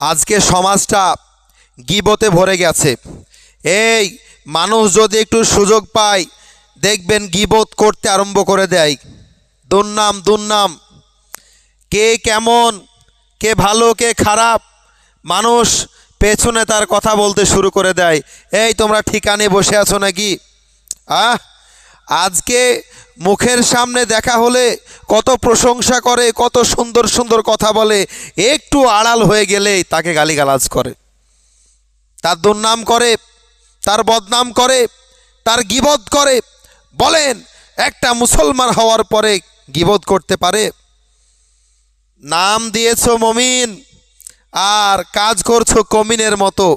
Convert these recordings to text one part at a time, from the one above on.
আজকে সমাজটা গীবতে ভরে গেছে। এই মানুষ যদি একটু সুযোগ পায় দেখবেন গীবত করতে আরম্ভ করে দেয়। দুর্নাম দুর্নাম, কে কেমন, কে ভালো কে খারাপ, মানুষ পেছনে তার কথা বলতে শুরু করে দেয়। এই তোমরা ঠিকানে বসে আছো নাকি? আজকে মুখের সামনে দেখা হলে কত প্রশংসা করে, কত সুন্দর সুন্দর কথা বলে, একটু আড়াল হয়ে গেলেই তাকে গালিগালাজ করে, তার দুর্নাম করে, তার বদনাম করে, তার গীবত করে। বলেন একটা মুসলমান হওয়ার পরে গীবত করতে পারে? নাম দিয়েছো মমিন আর কাজ করছো কমিনের মতো,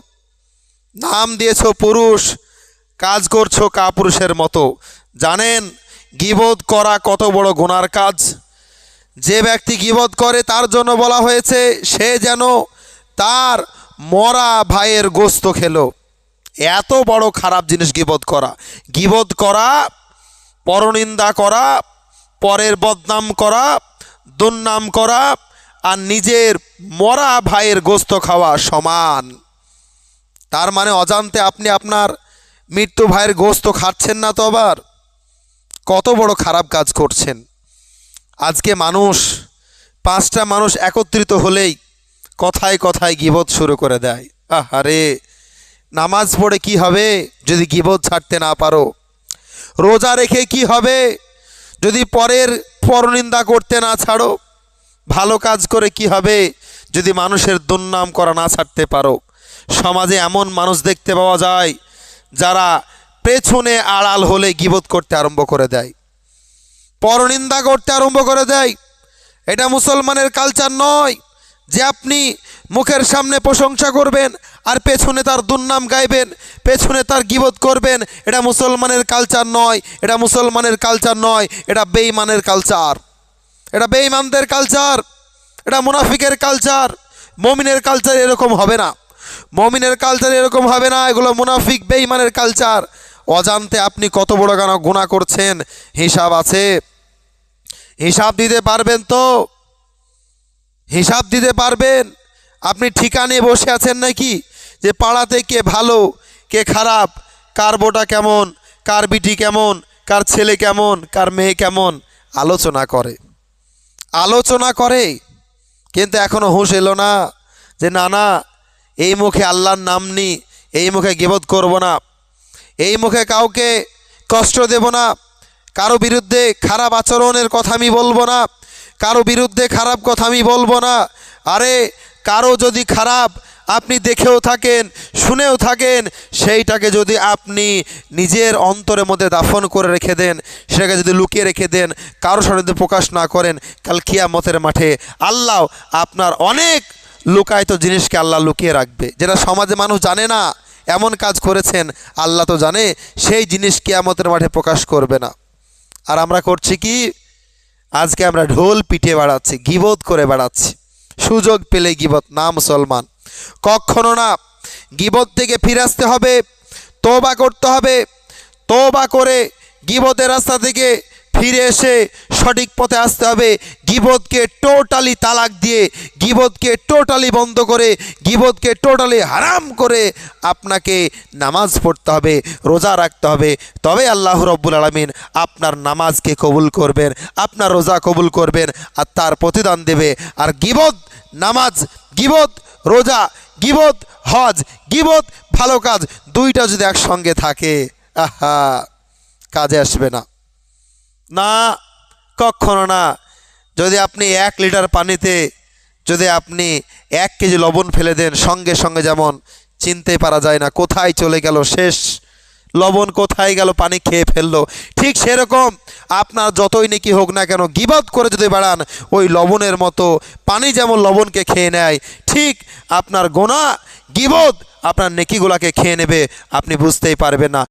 নাম দিয়েছো পুরুষ কাজ করছো কাপুরুষের মতো। জানেন গীবত করা কত বড় গুনার কাজ? যে ব্যক্তি গীবত করে তার জন্য বলা হয়েছে সে যেন তার মরা ভাইয়ের গোস্ত খেলো। এত বড় খারাপ জিনিস গীবত করা। গীবত করা, পরনিন্দা করা, পরের বদনাম করা, দুর্নাম করা আর নিজের মরা ভাইয়ের গোস্ত খাওয়া সমান। তার মানে অজান্তে আপনি আপনার মৃত্যু ভাইয়ের গোস্ত খাচ্ছেন না তো? আবার কত বড় খারাপ কাজ করছেন। আজকে মানুষ, পাঁচটা মানুষ একত্রিত হলেই কথায় কথায় গীবত শুরু করে দেয়। আহারে, নামাজ পড়ে কি হবে যদি গীবত ছাড়তে না পারো? রোজা রেখে কি হবে যদি পরের পরনিন্দা করতে না ছাড়ো? ভালো কাজ করে কি হবে যদি মানুষের দুর্নাম করা না ছাড়তে পারো? সমাজে এমন মানুষ দেখতে পাওয়া যায় যারা পেছনে আড়াল হলে গীবত করতে আরম্ভ করে দেয়, পরনিন্দা করতে আরম্ভ করে দেয়। এটা মুসলমানের কালচার নয় যে আপনি মুখের সামনে প্রশংসা করবেন আর পেছনে তার দুর্নাম গাইবেন, পেছনে তার গীবত করবেন। এটা মুসলমানের কালচার নয়, এটা মুসলমানের কালচার নয়, এটা বেঈমানের কালচার, এটা বেঈমানদের কালচার, এটা মুনাফিকের কালচার। মুমিনের কালচার এরকম হবে না, মুমিনের কালচার এরকম হবে না। এগুলো মুনাফিক বেঈমানের কালচার। অজান্তে আপনি কত বড় গুনাহ করছেন হিসাব আছে? হিসাব দিতে পারবেন তো? হিসাব দিতে পারবেন? আপনি ঠিকানে বসে আছেন নাকি যে পাড়াতে কে ভালো কে খারাপ, কার বোটা কেমন, কার বিটি কেমন, কার ছেলে কেমন, কার মেয়ে কেমন আলোচনা করে, আলোচনা করে। কিন্তু এখনো হুঁশ এলো না যে না না, এই মুখে আল্লাহর নাম নি, এই মুখে গীবত করব না, এই মুখে কাউকে কষ্ট দেব না, কারো বিরুদ্ধে খারাপ আচরণের কথা আমি বলবো না, কারো বিরুদ্ধে খারাপ কথা আমি বলবো না। আরে কারো যদি খারাপ আপনি দেখেও থাকেন, শুনেও থাকেন, সেইটাকে যদি আপনি নিজের অন্তরের মধ্যে দাফন করে রেখে দেন, সেটাকে যদি লুকিয়ে রেখে দেন, কারো সামনে প্রকাশ না করেন, কাল কিয়ামতের মাঠে আল্লাহ আপনার অনেক লুকায়িত জিনিসকে আল্লাহ লুকিয়ে রাখবে, যেটা সমাজে মানুষ জানে না। এমন কাজ করেছেন আল্লাহ তো জানে, সেই জিনিস কিয়ামতের মাঠে প্রকাশ করবে না। আর আমরা করছি কি? আজকে আমরা ঢোল পিটিয়ে বেড়াচ্ছি, গীবত করে বেড়াচ্ছি, সুযোগ পেলে গীবত। না মুসলমান, কখনো না। গীবত থেকে ফিরে আসতে হবে, তওবা করতে হবে। তওবা করে গীবতের রাস্তা থেকে ফিরে এসে সঠিক পথে আসতে হবে। গীবতকে টোটালি তালাক দিয়ে, গীবতকে টোটালি বন্ধ করে, গীবতকে টোটালি হারাম করে আপনাকে নামাজ পড়তে হবে, রোজা রাখতে হবে। তবে আল্লাহ রব্বুল আলামিন আপনার নামাজকে কবুল করবেন, আপনার রোজা কবুল করবেন আর তার প্রতিদান দেবে। আর গীবত, নামাজ, গীবত, রোজা, গীবত, হজ, গীবত, ভালো কাজ, দুইটা যদি একসঙ্গে থাকে, আহা, কাজে আসবে না, না, কখনো না। যদি আপনি 1 লিটার পানিতে যদি আপনি 1 কেজি লবণ ফেলে দেন, সঙ্গে সঙ্গে যেমন চিনতে পারা যায় না কোথায় চলে গেল, শেষ লবণ কোথায় গেল, পানি খেয়ে ফেললো, ঠিক সেরকম আপনার যতই নেকি হোক না কেন, গীবত করে যদি বাড়ান, ওই লবণের মতো পানি যেমন লবণকে খেয়ে নেয়, ঠিক আপনার গুনাহ, গীবত আপনার নেকিগুলাকে খেয়ে নেবে, আপনি বুঝতেই পারবেন না।